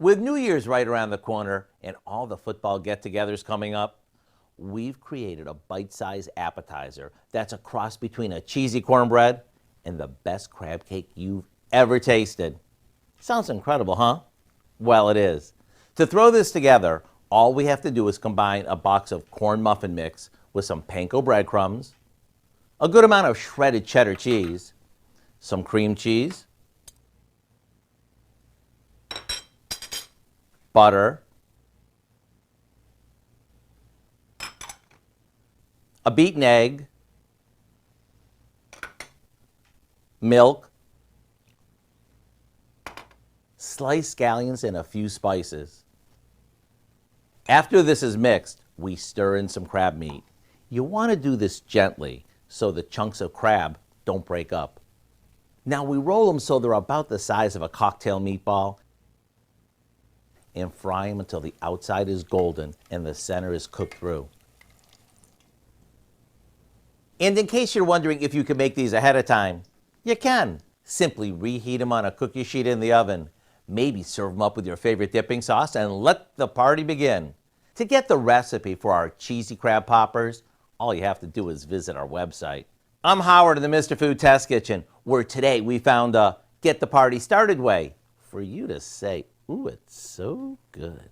With New Year's right around the corner and all the football get-togethers coming up, we've created a bite-sized appetizer that's a cross between a cheesy cornbread and the best crab cake you've ever tasted. Sounds incredible, huh? Well, it is. To throw this together, all we have to do is combine a box of corn muffin mix with some panko breadcrumbs, a good amount of shredded cheddar cheese, some cream cheese, butter, a beaten egg, milk, sliced scallions, and a few spices. After this is mixed, we stir in some crab meat. You want to do this gently so the chunks of crab don't break up. Now we roll them so they're about the size of a cocktail meatball and fry them until the outside is golden and the center is cooked through. And in case you're wondering if you can make these ahead of time, you can. Simply reheat them on a cookie sheet in the oven. Maybe serve them up with your favorite dipping sauce and let the party begin. To get the recipe for our cheesy crab poppers, all you have to do is visit our website. I'm Howard in the Mr. Food Test Kitchen, where today we found a get the party started way for you to say, ooh, it's so good.